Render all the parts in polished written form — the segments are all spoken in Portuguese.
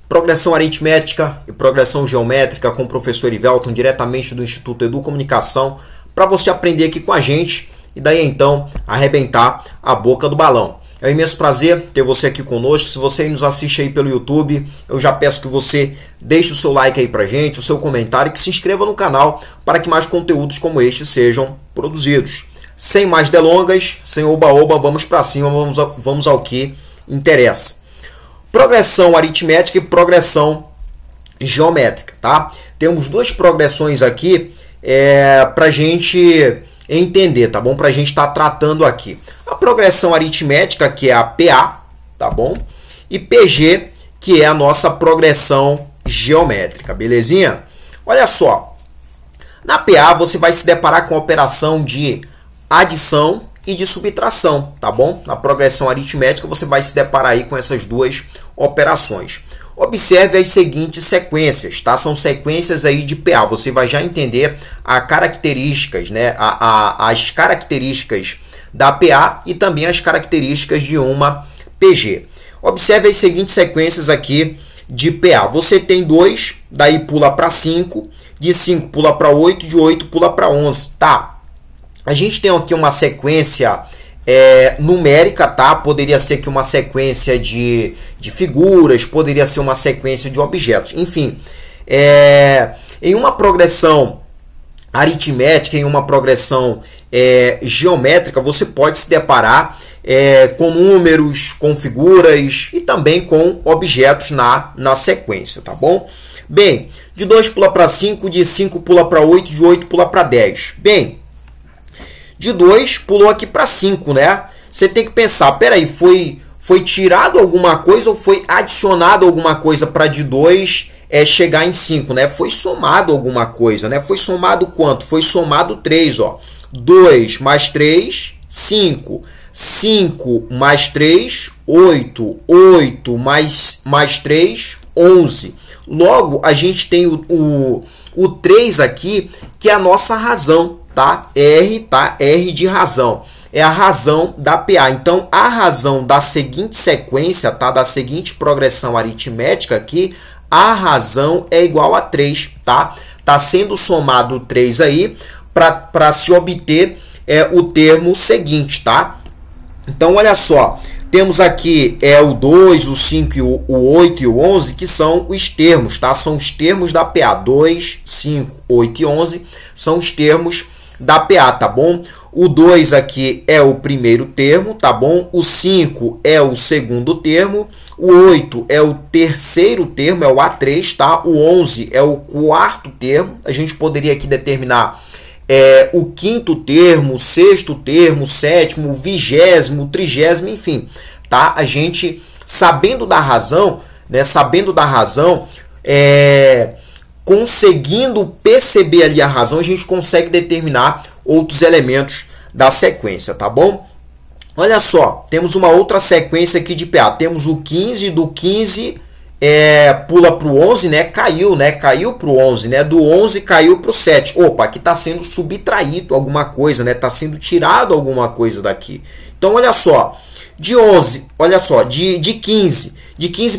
Progressão aritmética e progressão geométrica com o professor Erivelton, diretamente do Instituto Educomunicação, para você aprender aqui com a gente e daí então arrebentar a boca do balão. É um imenso prazer ter você aqui conosco. Se você nos assiste aí pelo YouTube, eu já peço que você deixe o seu like aí pra gente, o seu comentário e que se inscreva no canal para que mais conteúdos como este sejam produzidos. Sem mais delongas, sem oba-oba, vamos para cima, vamos ao que interessa. Progressão aritmética e progressão geométrica, tá? Temos duas progressões aqui para a gente entender, tá bom? Para a gente estar tratando aqui. A progressão aritmética, que é a PA, tá bom? E PG, que é a nossa progressão geométrica, belezinha? Olha só, na PA você vai se deparar com a operação de adição e de subtração, tá bom? Na progressão aritmética você vai se deparar aí com essas duas operações. Observe as seguintes sequências, tá? São sequências aí de PA. Você vai já entender as características, né? As características da PA e também as características de uma PG. Observe as seguintes sequências aqui de PA. Você tem 2, daí pula para 5, de 5 pula para 8, de 8 pula para 11, tá? A gente tem aqui uma sequência numérica, tá? Poderia ser que uma sequência de figuras, poderia ser uma sequência de objetos. Enfim, em uma progressão aritmética, em uma progressão geométrica, você pode se deparar com números, com figuras e também com objetos na sequência, tá bom? Bem, de 2 pula para 5, de 5 pula para 8, de 8 pula para 10. Bem, de 2 pulou aqui para 5, né? Você tem que pensar, peraí, foi tirado alguma coisa ou foi adicionado alguma coisa para de 2 chegar em 5, né? Foi somado alguma coisa, né? Foi somado quanto? Foi somado 3, ó. 2 mais 3, 5. 5 mais 3, 8. 8 mais 3, 11. Logo, a gente tem o 3 aqui, que é a nossa razão, tá? R de razão. É a razão da PA. Então, a razão da seguinte sequência, tá? Da seguinte progressão aritmética aqui, a razão é igual a 3, tá? Tá sendo somado 3 aí para se obter o termo seguinte, tá? Então, olha só. Temos aqui o 2, o 5, o 8 e o 11, que são os termos, tá? São os termos da PA. 2, 5, 8 e 11 são os termos da PA, tá bom? O 2 aqui é o primeiro termo, tá bom? O 5 é o segundo termo. O 8 é o terceiro termo, é o A3, tá? O 11 é o quarto termo. A gente poderia aqui determinar o quinto termo, o sexto termo, o sétimo, o vigésimo, o trigésimo, enfim, tá? A gente, sabendo da razão, né? Sabendo da razão, conseguindo perceber ali a razão, a gente consegue determinar outros elementos da sequência, tá bom? Olha só, temos uma outra sequência aqui de PA. Temos o 15, do 15 pula para o 11, né? Caiu para o 11, né? Do 11 caiu para o 7. Opa, aqui está sendo subtraído alguma coisa, né? Está sendo tirado alguma coisa daqui. Então, olha só, de 11, olha só, de 15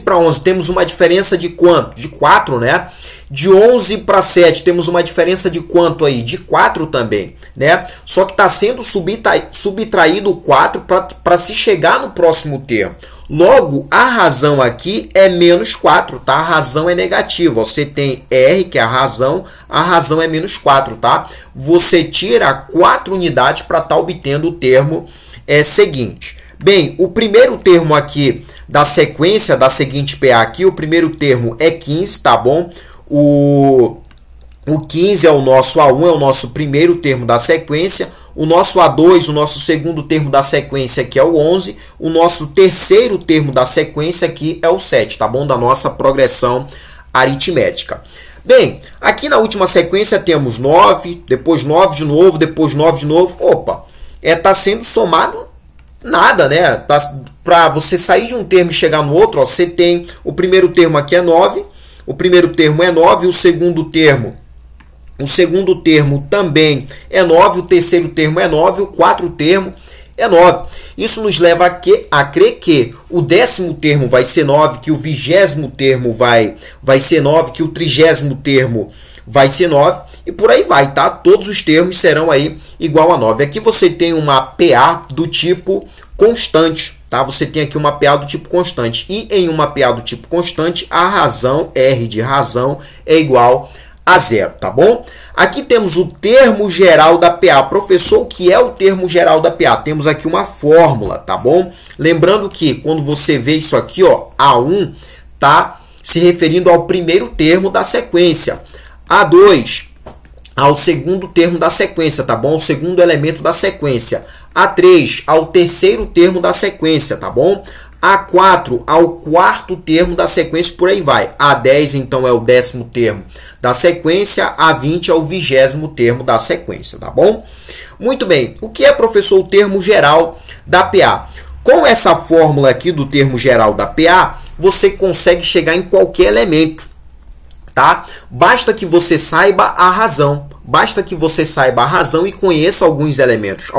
para 11 temos uma diferença de quanto? De 4, né? De 11 para 7 temos uma diferença de quanto aí? De 4 também, né? Só que está sendo subtraído 4 para se chegar no próximo termo. Logo, a razão aqui é menos 4, tá? A razão é negativa. Você tem R, que é a razão é menos 4, tá? Você tira 4 unidades para estar obtendo o termo seguinte. Bem, o primeiro termo aqui da sequência da seguinte PA aqui, o primeiro termo é 15, tá bom? O 15 é o nosso A1, é o nosso primeiro termo da sequência. O nosso A2, o nosso segundo termo da sequência aqui é o 11. O nosso terceiro termo da sequência aqui é o 7, tá bom? Da nossa progressão aritmética. Bem, aqui na última sequência temos 9, depois 9 de novo, depois 9 de novo. Opa, tá sendo somado nada, né? Para você sair de um termo e chegar no outro, ó, você tem o primeiro termo aqui é 9, o primeiro termo é 9, o segundo termo também é 9, o terceiro termo é 9, o quarto termo é 9. Isso nos leva a crer que o 10º termo vai ser 9, que o 20º termo vai ser 9, que o 30º termo vai ser 9, e por aí vai, tá? Todos os termos serão aí igual a 9. Aqui você tem uma PA do tipo constante, tá? Você tem aqui uma PA do tipo constante, e em uma PA do tipo constante, a razão, R de razão, é igual a 0, tá bom? Aqui temos o termo geral da PA. Professor, o que é o termo geral da PA? Temos aqui uma fórmula, tá bom? Lembrando que quando você vê isso aqui, ó, A1 tá se referindo ao primeiro termo da sequência. A2 ao segundo termo da sequência, tá bom? O segundo elemento da sequência. A3 ao terceiro termo da sequência, tá bom? A4 ao quarto termo da sequência, por aí vai. A10, então, é o 10º termo da sequência. A20 é o 20º termo da sequência, tá bom? Muito bem. O que é, professor, o termo geral da PA? Com essa fórmula aqui do termo geral da PA, você consegue chegar em qualquer elemento, tá? Basta que você saiba a razão. Basta que você saiba a razão e conheça alguns elementos,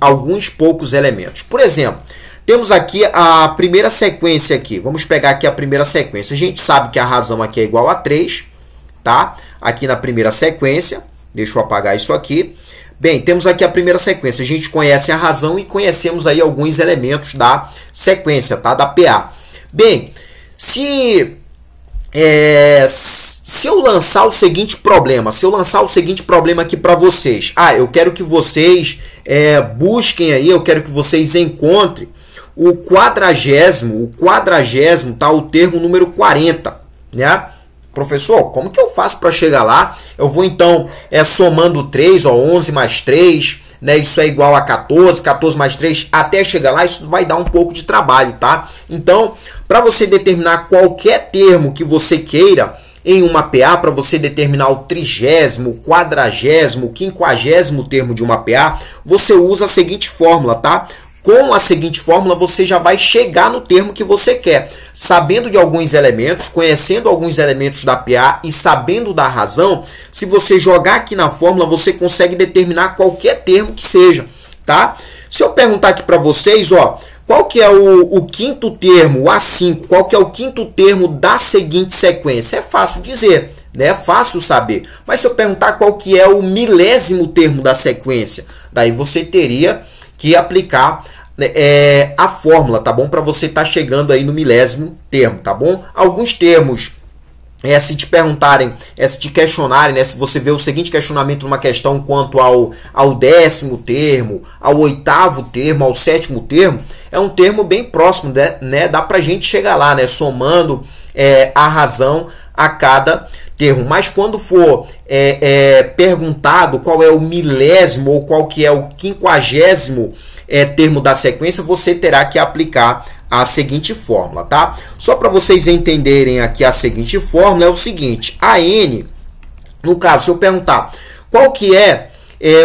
alguns poucos elementos. Por exemplo, temos aqui a primeira sequência aqui. Vamos pegar aqui a primeira sequência. A gente sabe que a razão aqui é igual a 3, tá? Aqui na primeira sequência. Deixa eu apagar isso aqui. Bem, temos aqui a primeira sequência. A gente conhece a razão e conhecemos aí alguns elementos da sequência, tá? Da PA. Bem, se eu lançar o seguinte problema, aqui para vocês, eu quero que vocês busquem aí, eu quero que vocês encontrem o quadragésimo, tá? O termo número 40, né? Professor, como que eu faço para chegar lá? Eu vou então somando 3, ó, 11 mais 3, né? Isso é igual a 14, 14 mais 3, até chegar lá, isso vai dar um pouco de trabalho, tá? Então, para você determinar qualquer termo que você queira em uma PA, para você determinar o 30º, 40º, 50º termo de uma PA, você usa a seguinte fórmula, tá? Com a seguinte fórmula, você já vai chegar no termo que você quer. Sabendo de alguns elementos, conhecendo alguns elementos da PA e sabendo da razão, se você jogar aqui na fórmula, você consegue determinar qualquer termo que seja, tá? Se eu perguntar aqui para vocês, ó, qual que é o quinto termo, o A5, qual que é o quinto termo da seguinte sequência? É fácil dizer, né? É fácil saber. Mas se eu perguntar qual que é o 1000º termo da sequência, daí você teria que aplicar a fórmula, tá bom? Para você estar chegando aí no 1000º termo, tá bom? Alguns termos, se te perguntarem, se te questionarem, né? Se você vê o seguinte questionamento numa questão quanto ao 10º termo, ao 8º termo, ao 7º termo, é um termo bem próximo, né? Dá pra gente chegar lá, né? Somando a razão a cada termo. Mas quando for perguntado qual é o 1000º ou qual que é o 50º termo da sequência, você terá que aplicar a seguinte fórmula, tá? Só para vocês entenderem aqui a seguinte fórmula, é o seguinte: a n, no caso, se eu perguntar qual que é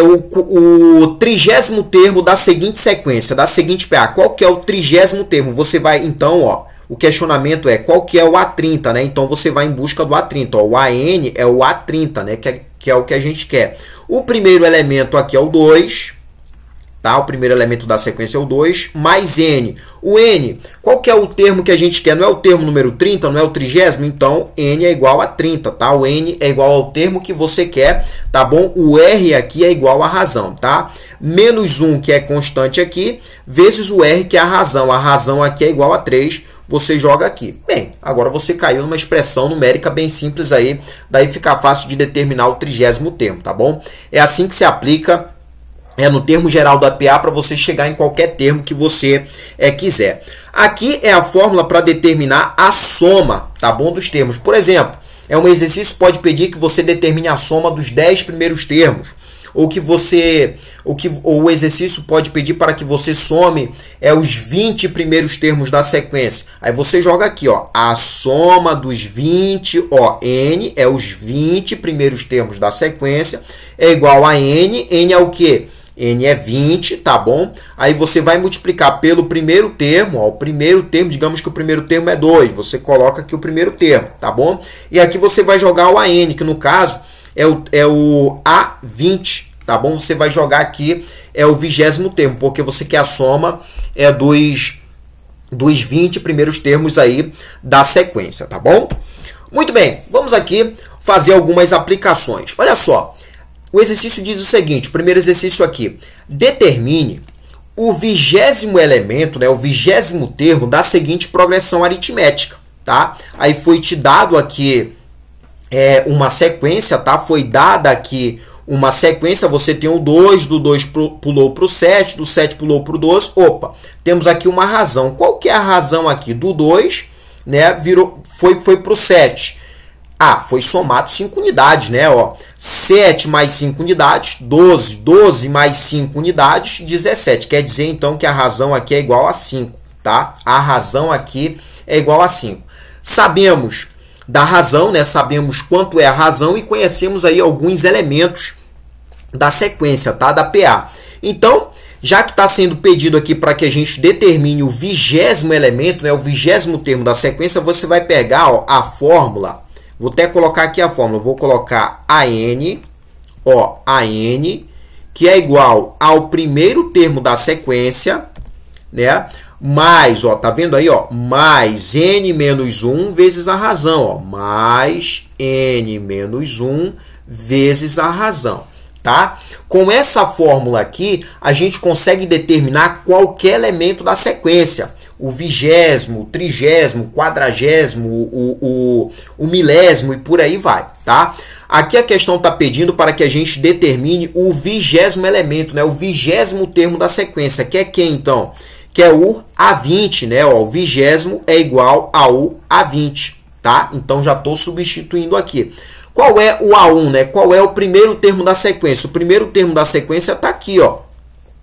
o 30º termo da seguinte sequência, da seguinte PA, qual que é o 30º termo? Você vai, então, ó, o questionamento é qual que é o A30, né? Então, você vai em busca do A30, ó, o AN é o A30, né? Que é o que a gente quer. O primeiro elemento aqui é o 2, tá? O primeiro elemento da sequência é o 2, mais N. O N, qual que é o termo que a gente quer? Não é o termo número 30, não é o 30º? Então, N é igual a 30, tá? O N é igual ao termo que você quer, tá bom? O R aqui é igual à razão, tá? Menos 1, que é constante aqui, vezes o R, que é a razão. A razão aqui é igual a 3, você joga aqui. Bem, agora você caiu numa expressão numérica bem simples aí, daí fica fácil de determinar o 30º termo, tá bom? É assim que se aplica no termo geral da PA para você chegar em qualquer termo que você quiser. Aqui é a fórmula para determinar a soma, tá bom, dos termos. Por exemplo, um exercício pode pedir que você determine a soma dos 10 primeiros termos, ou o exercício pode pedir para que você some os 20 primeiros termos da sequência. Aí você joga aqui, ó, a soma dos 20, ó, N é os 20 primeiros termos da sequência, é igual a N. N é o quê? N é 20, tá bom? Aí você vai multiplicar pelo primeiro termo, ó, o primeiro termo, digamos que o primeiro termo é 2, você coloca aqui o primeiro termo, tá bom? E aqui você vai jogar o AN, que no caso é o A20, tá bom? Você vai jogar aqui o 20º termo, porque você quer a soma dos 20 primeiros termos aí da sequência, tá bom? Muito bem, vamos aqui fazer algumas aplicações. Olha só, o exercício diz o seguinte, o primeiro exercício aqui, determine o 20º elemento, né, o 20º termo da seguinte progressão aritmética, tá? Aí foi te dado aqui uma sequência, tá? Foi dada aqui uma sequência, você tem o 2, do 2 pulou para o 7, do 7 pulou para o 12, opa, temos aqui uma razão. Qual que é a razão aqui? Do 2, né, foi para o 7. Ah, foi somado 5 unidades, né? Ó, 7 mais 5 unidades, 12. 12 mais 5 unidades, 17. Quer dizer, então, que a razão aqui é igual a 5, tá? A razão aqui é igual a 5. Sabemos da razão, né? Sabemos quanto é a razão e conhecemos aí alguns elementos da sequência, tá? Da PA. Então, já que está sendo pedido aqui para que a gente determine o 20º elemento, né? O 20º termo da sequência, você vai pegar, ó, a fórmula. Vou até colocar aqui a fórmula. Vou colocar AN, ó, AN, que é igual ao primeiro termo da sequência, né? Mais, ó, tá vendo aí, ó? Mais n menos 1 vezes a razão, ó. Mais n menos 1 vezes a razão, tá? Com essa fórmula aqui, a gente consegue determinar qualquer elemento da sequência. O 20º, o 30º, o 40º, o milésimo e por aí vai, tá? Aqui a questão está pedindo para que a gente determine o 20º elemento, né? O 20º termo da sequência, que é quem, então? Que é o A20, né? Ó, o 20º é igual ao A20, tá? Então, já estou substituindo aqui. Qual é o A1, né? Qual é o primeiro termo da sequência? O primeiro termo da sequência está aqui, ó.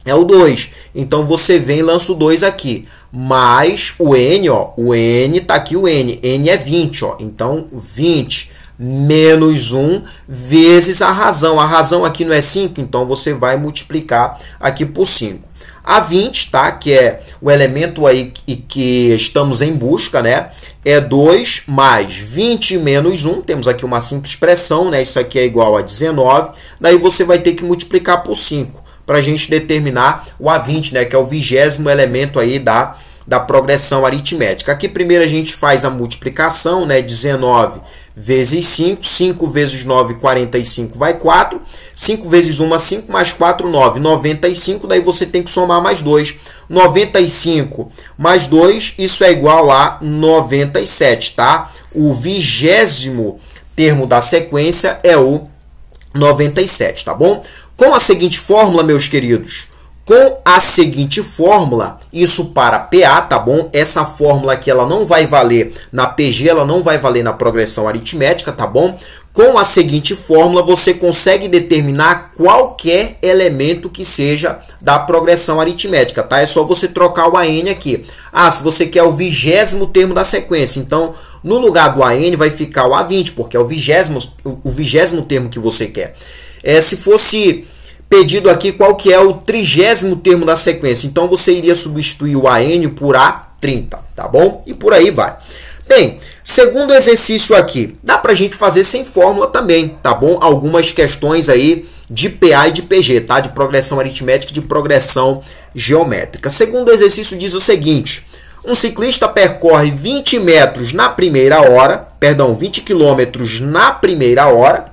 É o 2. Então, você vem e lança o 2 aqui. Mais o N, ó. O N está aqui, o N. N é 20, ó. Então, 20 menos 1 vezes a razão. A razão aqui não é 5, então você vai multiplicar aqui por 5. A 20, tá? Que é o elemento aí que estamos em busca, né? É 2 mais 20 menos 1. Temos aqui uma simples expressão, né? Isso aqui é igual a 19. Daí você vai ter que multiplicar por 5 para a gente determinar o A20, né? Que é o 20º elemento aí da progressão aritmética. Aqui primeiro a gente faz a multiplicação, né? 19 vezes 5, 5 vezes 9, 45, vai 4. 5 vezes 1, 5, mais 4, 9, 95. Daí você tem que somar mais 2. 95 mais 2, isso é igual a 97, tá? O 20º termo da sequência é o 97, tá bom? Com a seguinte fórmula, meus queridos, com a seguinte fórmula, isso para PA, tá bom? Essa fórmula aqui, ela não vai valer na PG, ela não vai valer na progressão aritmética, tá bom? Com a seguinte fórmula, você consegue determinar qualquer elemento que seja da progressão aritmética, tá? É só você trocar o AN aqui. Ah, se você quer o 20º termo da sequência, então, no lugar do AN vai ficar o A20, porque é o 20º termo que você quer. Se fosse pedido aqui qual que é o 30º termo da sequência. Então, você iria substituir o AN por A30, tá bom? E por aí vai. Bem, segundo exercício aqui, dá pra gente fazer sem fórmula também, tá bom? Algumas questões aí de PA e de PG, tá? De progressão aritmética e de progressão geométrica. Segundo exercício diz o seguinte: um ciclista percorre 20 metros na primeira hora, 20 quilômetros na primeira hora,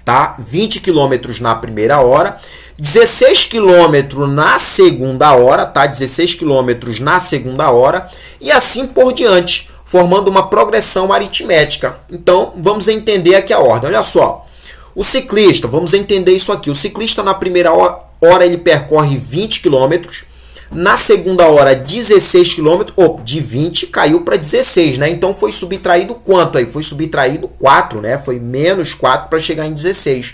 tá? 20 km na primeira hora, 16 km na segunda hora, tá? 16 km na segunda hora, e assim por diante, formando uma progressão aritmética. Então, vamos entender aqui a ordem. Olha só, o ciclista, vamos entender isso aqui. O ciclista na primeira hora ele percorre 20 km, na segunda hora 16 km, de 20 caiu para 16, né? Então foi subtraído quanto aí? Foi subtraído 4, né? Foi menos 4 para chegar em 16.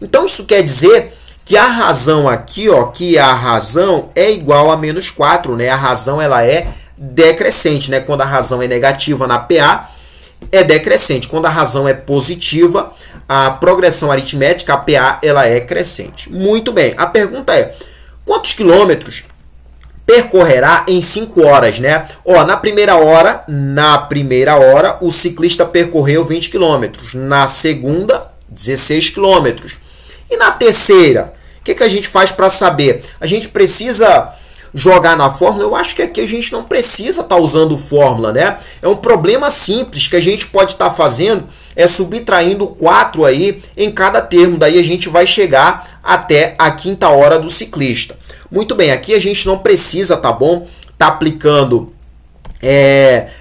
Então isso quer dizer que a razão aqui, ó, que a razão é igual a menos 4, né? A razão ela é decrescente, né? Quando a razão é negativa na PA, é decrescente. Quando a razão é positiva, a progressão aritmética, a PA, ela é crescente. Muito bem. A pergunta é: quantos quilômetros percorrerá em 5 horas, né? Ó, na primeira hora, o ciclista percorreu 20 km. Na segunda, 16 km. E na terceira, o que a gente faz para saber? A gente precisa jogar na fórmula? Eu acho que aqui a gente não precisa estar usando fórmula, né? É um problema simples que a gente pode estar fazendo, é subtraindo 4 aí em cada termo. Daí a gente vai chegar até a quinta hora do ciclista. Muito bem, aqui a gente não precisa, tá bom? Tá aplicando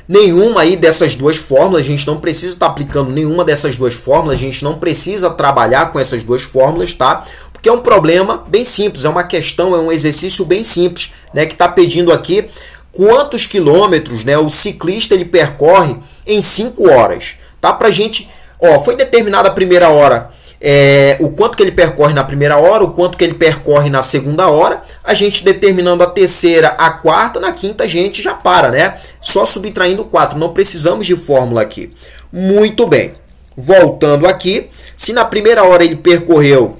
nenhuma aí dessas duas fórmulas, a gente não precisa estar aplicando nenhuma dessas duas fórmulas, a gente não precisa trabalhar com essas duas fórmulas, tá? Porque é um problema bem simples, é uma questão, é um exercício bem simples, né, que está pedindo aqui quantos quilômetros, né, o ciclista ele percorre em 5 horas, tá? Pra gente, foi determinada a primeira hora, o quanto que ele percorre na primeira hora, o quanto que ele percorre na segunda hora, a gente determinando a terceira, a quarta, na quinta a gente já para, né? Só subtraindo 4, não precisamos de fórmula aqui. Muito bem, voltando aqui, se na primeira hora ele percorreu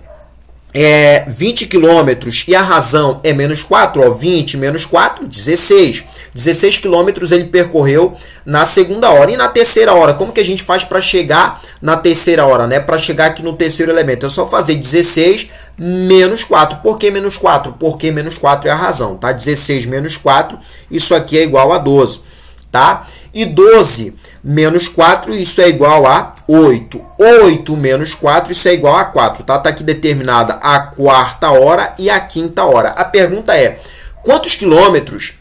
20 quilômetros e a razão é menos 4, 20 menos 4, 16. 16 quilômetros ele percorreu na segunda hora. E na terceira hora, como que a gente faz para chegar na terceira hora, né? Para chegar aqui no terceiro elemento, é só fazer 16 menos 4. Por que menos 4? Porque menos 4 é a razão, tá? 16 menos 4, isso aqui é igual a 12, tá? E 12 menos 4, isso é igual a 8. 8 menos 4, isso é igual a 4, tá? Tá aqui determinada a quarta hora e a quinta hora. A pergunta é, quantos quilômetros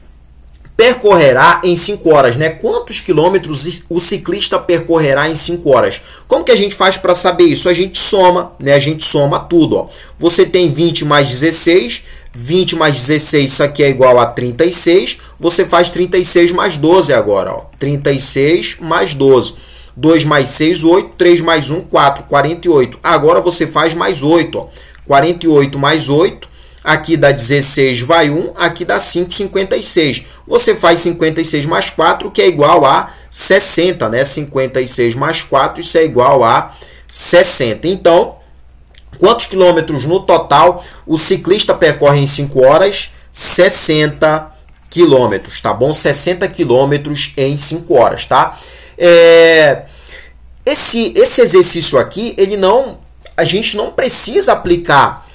percorrerá em 5 horas, né? Quantos quilômetros o ciclista percorrerá em 5 horas? Como que a gente faz para saber isso? A gente soma, né? A gente soma tudo, ó. Você tem 20 mais 16, 20 mais 16, isso aqui é igual a 36. Você faz 36 mais 12 agora, ó. 36 mais 12. 2 mais 6, 8. 3 mais 1, 4. 48. Agora você faz mais 8, ó. 48 mais 8. Aqui dá 16, vai 1. Aqui dá 5, 56. Você faz 56 mais 4, que é igual a 60, né? 56 mais 4, isso é igual a 60. Então, quantos quilômetros no total o ciclista percorre em 5 horas? 60 quilômetros, tá bom? 60 quilômetros em 5 horas, tá? Esse exercício aqui, a gente não precisa aplicar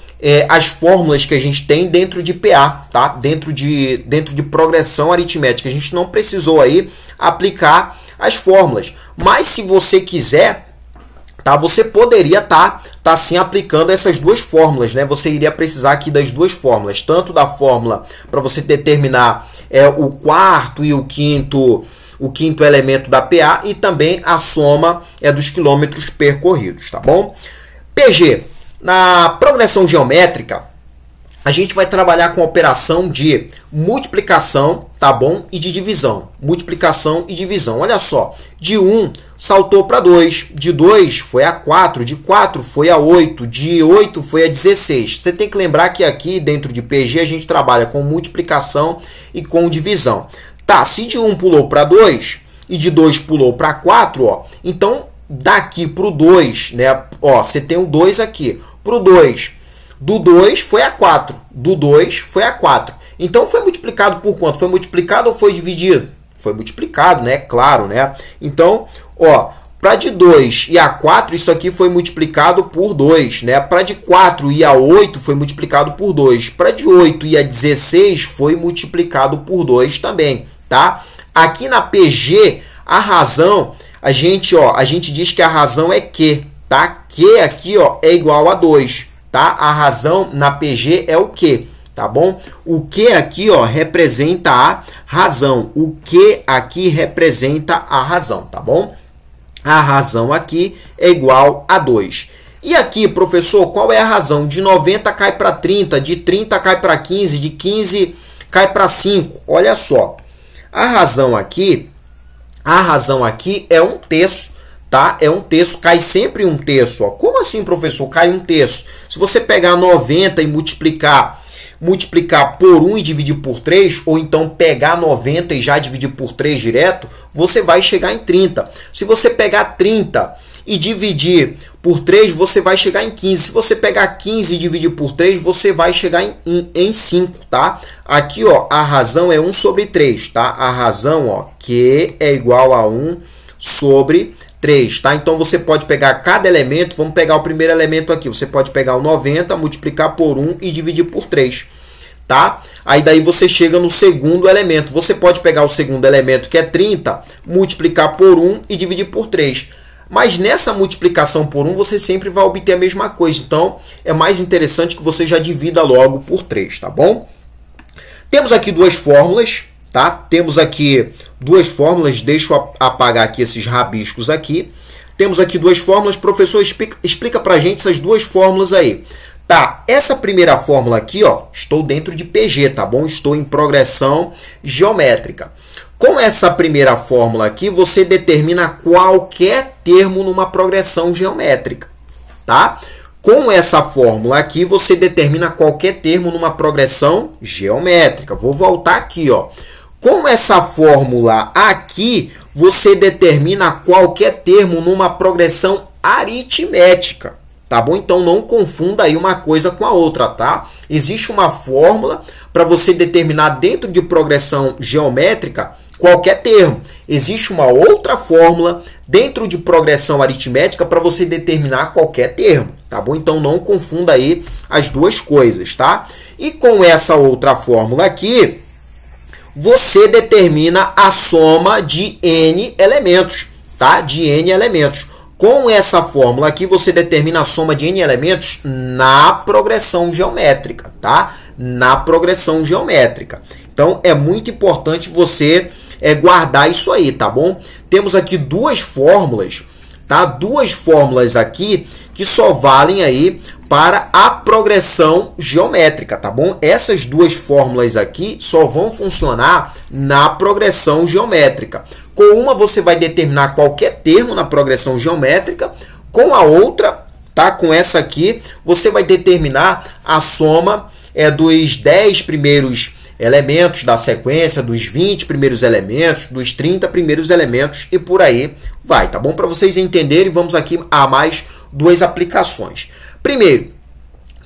as fórmulas que a gente tem dentro de PA, tá? Dentro de progressão aritmética. A gente não precisou aí aplicar as fórmulas. Mas se você quiser, tá? Você poderia tá sim aplicando essas duas fórmulas, né? Você iria precisar aqui das duas fórmulas, tanto da fórmula para você determinar o quarto e o quinto elemento da PA e também a soma dos quilômetros percorridos, tá bom? PG, na progressão geométrica, a gente vai trabalhar com a operação de multiplicação, tá bom? E de divisão. Multiplicação e divisão. Olha só, de 1 saltou para 2, de 2 foi a 4, de 4 foi a 8, de 8 foi a 16. Você tem que lembrar que aqui dentro de PG a gente trabalha com multiplicação e com divisão. Tá, se de 1 pulou para 2 e de 2 pulou para 4, ó, então daqui para o 2, né? Ó, você tem o 2 aqui. Para o 2, do 2 foi a 4. Do 2 foi a 4. Então foi multiplicado por quanto? Foi multiplicado ou foi dividido? Foi multiplicado, né? Claro, né? Então, ó, para de 2 e a 4, isso aqui foi multiplicado por 2, né? Para de 4 e a 8 foi multiplicado por 2. Para de 8 e a 16 foi multiplicado por 2 também, tá? Aqui na PG, a razão, a gente diz que a razão é Q, tá? Q aqui, ó, é igual a 2, tá? A razão na PG é o Q, tá bom? O Q aqui, ó, representa a razão. O Q aqui representa a razão, tá bom? A razão aqui é igual a 2. E aqui, professor, qual é a razão? De 90 cai para 30, de 30 cai para 15, de 15 cai para 5. Olha só, a razão aqui é um terço, tá? É um terço, cai sempre um terço, ó. Como assim, professor? Cai um terço. Se você pegar 90 e multiplicar por 1 e dividir por 3, ou então pegar 90 e já dividir por 3 direto, você vai chegar em 30. Se você pegar 30 e dividir por 3, você vai chegar em 15. Se você pegar 15 e dividir por 3, você vai chegar em 5, tá? Aqui, ó, a razão é 1 sobre 3, tá? A razão, ó, que é igual a 1 sobre 3. 3, tá? Então você pode pegar cada elemento, vamos pegar o primeiro elemento aqui, você pode pegar o 90, multiplicar por 1 e dividir por 3, tá? Aí daí você chega no segundo elemento, você pode pegar o segundo elemento, que é 30, multiplicar por 1 e dividir por 3. Mas nessa multiplicação por 1, você sempre vai obter a mesma coisa, então é mais interessante que você já divida logo por 3, tá bom? Temos aqui duas fórmulas, tá? Temos aqui duas fórmulas, deixa eu apagar aqui esses rabiscos aqui. Temos aqui duas fórmulas, professor, explica pra gente essas duas fórmulas aí. Tá, essa primeira fórmula aqui, ó, estou dentro de PG, tá bom? Estou em progressão geométrica. Com essa primeira fórmula aqui, você determina qualquer termo numa progressão geométrica, tá? Com essa fórmula aqui, você determina qualquer termo numa progressão geométrica. Vou voltar aqui, ó. Com essa fórmula aqui, você determina qualquer termo numa progressão aritmética, tá bom? Então, não confunda aí uma coisa com a outra, tá? Existe uma fórmula para você determinar dentro de progressão geométrica qualquer termo. Existe uma outra fórmula dentro de progressão aritmética para você determinar qualquer termo, tá bom? Então, não confunda aí as duas coisas, tá? E com essa outra fórmula aqui, você determina a soma de n elementos, tá? De n elementos. Com essa fórmula aqui, você determina a soma de n elementos na progressão geométrica, tá? Na progressão geométrica. Então, é muito importante você guardar isso aí, tá bom? Temos aqui duas fórmulas, tá? Duas fórmulas aqui que só valem aí para a progressão geométrica, tá bom? Essas duas fórmulas aqui só vão funcionar na progressão geométrica. Com uma você vai determinar qualquer termo na progressão geométrica, com a outra, tá? Com essa aqui, você vai determinar a soma dos 10 primeiros elementos da sequência, dos 20 primeiros elementos, dos 30 primeiros elementos e por aí vai, tá bom? Para vocês entenderem, vamos aqui a mais duas aplicações. Primeiro,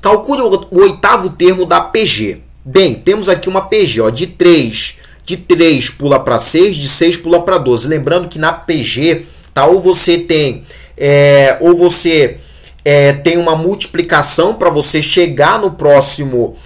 calcule o oitavo termo da PG. Bem, temos aqui uma PG, ó, de 3. De 3 pula para 6, de 6 pula para 12. Lembrando que na PG, tá, ou você tem tem uma multiplicação para você chegar no próximo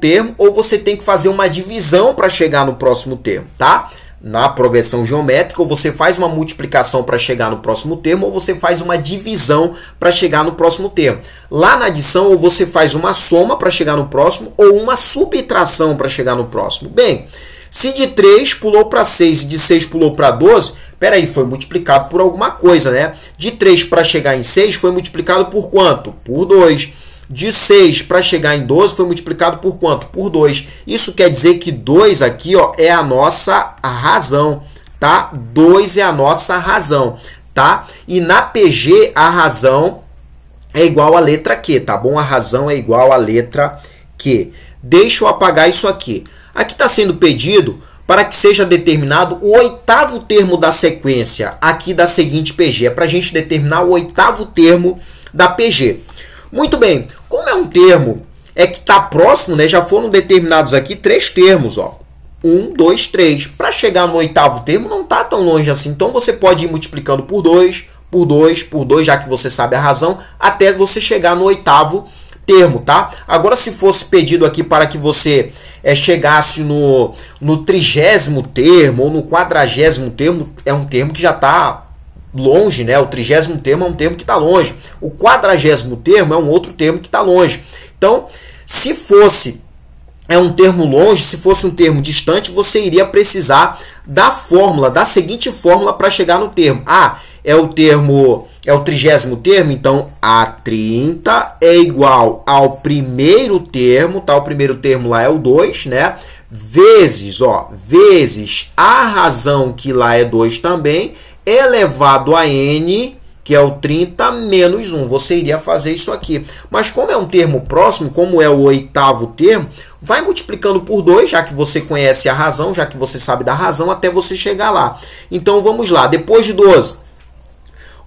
termo, ou você tem que fazer uma divisão para chegar no próximo termo, tá? Na progressão geométrica, ou você faz uma multiplicação para chegar no próximo termo, ou você faz uma divisão para chegar no próximo termo. Lá na adição, ou você faz uma soma para chegar no próximo, ou uma subtração para chegar no próximo. Bem, se de 3 pulou para 6 e de 6 pulou para 12, peraí, foi multiplicado por alguma coisa, né? De 3 para chegar em 6 foi multiplicado por quanto? Por 2. De 6 para chegar em 12 foi multiplicado por quanto? Por 2. Isso quer dizer que 2 aqui, ó, é a nossa razão, tá? 2 é a nossa razão, tá? E na PG a razão é igual a letra Q, tá bom? A razão é igual a letra Q. Deixa eu apagar isso aqui. Aqui está sendo pedido para que seja determinado o oitavo termo da sequência aqui da seguinte PG. É para a gente determinar o oitavo termo da PG. Muito bem, como é um termo que está próximo, né, já foram determinados aqui 3 termos, ó. 1, 2, 3. Para chegar no oitavo termo não está tão longe assim. Então você pode ir multiplicando por 2, por 2, por 2, já que você sabe a razão, até você chegar no oitavo termo, tá? Agora, se fosse pedido aqui para que você chegasse no 30º termo ou no 40º termo, é um termo que já está longe, né? O 30º termo é um termo que está longe. O 40º termo é um outro termo que está longe. Então, se fosse um termo longe, se fosse um termo distante, você iria precisar da fórmula, da seguinte fórmula para chegar no termo. É o 30º termo, então a 30 é igual ao primeiro termo, tá? O primeiro termo lá é o 2, né? Vezes a razão, que lá é 2 também, elevado a n, que é o 30 menos 1. Você iria fazer isso aqui. Mas como é um termo próximo, como é o oitavo termo, vai multiplicando por 2, já que você conhece a razão, já que você sabe da razão, até você chegar lá. Então, vamos lá. Depois de 12...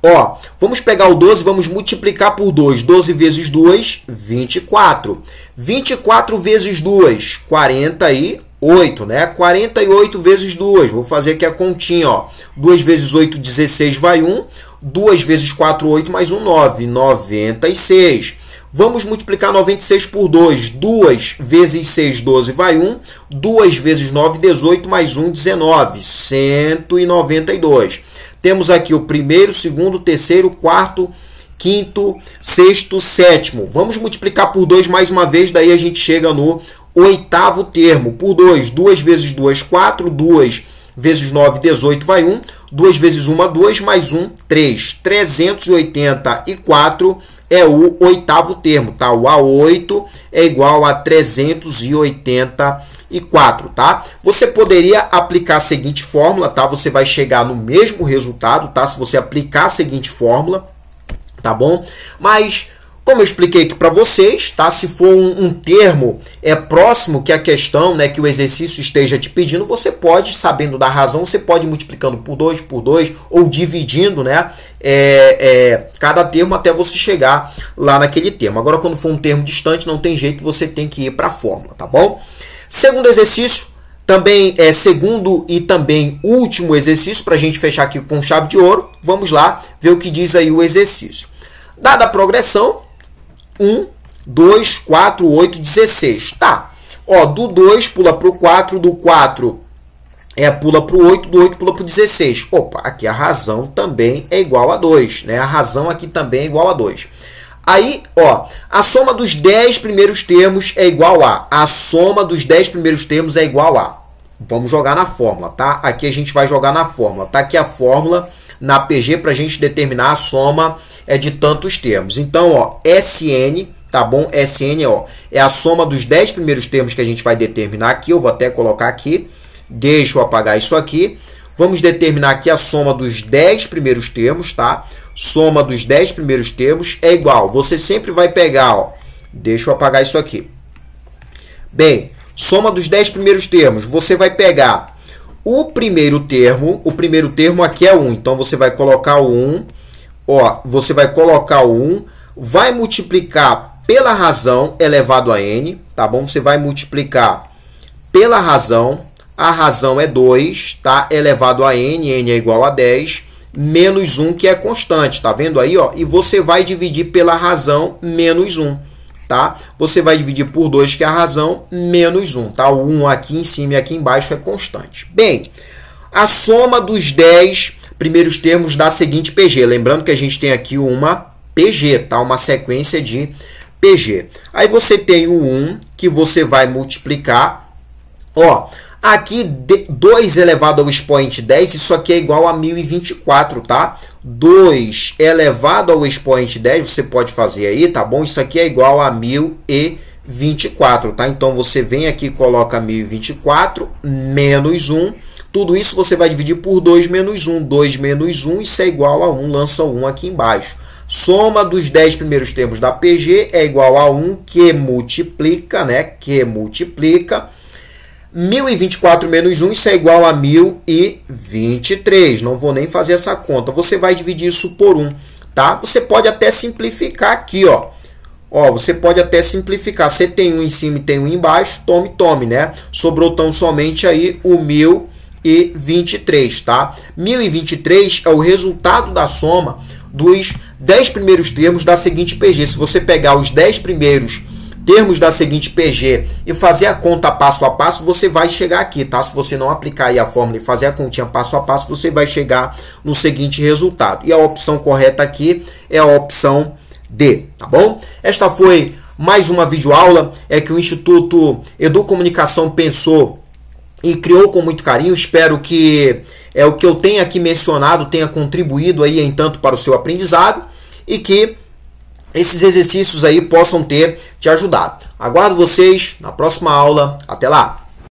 Ó, vamos pegar o 12 e vamos multiplicar por 2. 12 vezes 2, 24. 24 vezes 2, 48, né? 48 vezes 2, vou fazer aqui a continha, ó. 2 vezes 8, 16, vai 1. 2 vezes 4, 8, mais 1, 9. 96. Vamos multiplicar 96 por 2. 2 vezes 6, 12, vai 1. 2 vezes 9, 18, mais 1, 19. 192. Temos aqui o primeiro, segundo, terceiro, quarto, quinto, sexto, sétimo. Vamos multiplicar por 2 mais uma vez, daí a gente chega no oitavo termo. Por 2, 2 vezes 2, 4. 2 vezes 9, 18, vai 1. 2 vezes 1, 2, mais 1, 3. 384 é o oitavo termo, tá? O A8 é igual a 384, tá? Você poderia aplicar a seguinte fórmula, tá? Você vai chegar no mesmo resultado, tá? Se você aplicar a seguinte fórmula, tá bom? Mas, como eu expliquei aqui para vocês, tá? Se for um termo próximo que a questão, né, que o exercício esteja te pedindo, você pode, sabendo da razão, você pode ir multiplicando por 2, ou dividindo, né, cada termo até você chegar lá naquele termo. Agora, quando for um termo distante, não tem jeito, você tem que ir para a fórmula, tá bom? Segundo exercício, também segundo e também último exercício, para a gente fechar aqui com chave de ouro. Vamos lá ver o que diz aí o exercício. Dada a progressão, 1, 2, 4, 8, 16. Tá. Ó, do 2 pula para o 4, do 4 pula para o 8, do 8 pula para o 16. Opa, aqui a razão também é igual a 2, né? A razão aqui também é igual a 2. Aí, ó, a soma dos 10 primeiros termos é igual a. A soma dos 10 primeiros termos é igual a. Vamos jogar na fórmula, tá? Aqui a gente vai jogar na fórmula. Tá aqui a fórmula na PG para a gente determinar a soma de tantos termos. Então, ó, SN, tá bom? SN, ó, é a soma dos 10 primeiros termos que a gente vai determinar aqui. Eu vou até colocar aqui. Deixa eu apagar isso aqui. Vamos determinar aqui a soma dos 10 primeiros termos, tá? Soma dos 10 primeiros termos é igual. Você sempre vai pegar, ó. Deixa eu apagar isso aqui. Bem, soma dos 10 primeiros termos. Você vai pegar o primeiro termo aqui é 1. Então, você vai colocar o 1. Ó, você vai colocar o 1. Vai multiplicar pela razão elevado a n. Tá bom? Você vai multiplicar pela razão. A razão é 2, tá? Elevado a n. N é igual a 10. Menos 1, que é constante. Tá vendo aí, ó? E você vai dividir pela razão menos 1. Tá? Você vai dividir por 2, que é a razão, menos 1. Tá? O 1 aqui em cima e aqui embaixo é constante. Bem, a soma dos 10 primeiros termos da seguinte PG. Lembrando que a gente tem aqui uma PG, tá? Uma sequência de PG. Aí você tem o 1, que você vai multiplicar. Ó, aqui 2 elevado ao expoente 10, isso aqui é igual a 1024, tá? 2 elevado ao expoente 10, você pode fazer aí, tá bom? Isso aqui é igual a 1024, tá? Então, você vem aqui e coloca 1024 menos 1. Tudo isso você vai dividir por 2 menos 1. 2 menos 1, isso é igual a 1. Lança o 1 aqui embaixo. Soma dos 10 primeiros termos da PG é igual a 1, que multiplica, né? Que multiplica. 1024 menos 1, isso é igual a 1023. Não vou nem fazer essa conta. Você vai dividir isso por 1, tá? Você pode até simplificar aqui, ó. Ó, você pode até simplificar. Você tem um em cima e tem um embaixo. Tome, tome, né? Sobrou tão somente aí o 1023, tá? 1023 é o resultado da soma dos 10 primeiros termos da seguinte PG. Se você pegar os 10 primeiros termos da seguinte PG e fazer a conta passo a passo, você vai chegar aqui, tá? Se você não aplicar aí a fórmula e fazer a continha passo a passo, você vai chegar no seguinte resultado. E a opção correta aqui é a opção D, tá bom? Esta foi mais uma videoaula que o Instituto Educomunicação pensou e criou com muito carinho. Espero que o que eu tenha aqui mencionado tenha contribuído aí em tanto para o seu aprendizado e que esses exercícios aí possam ter te ajudado. Aguardo vocês na próxima aula. Até lá!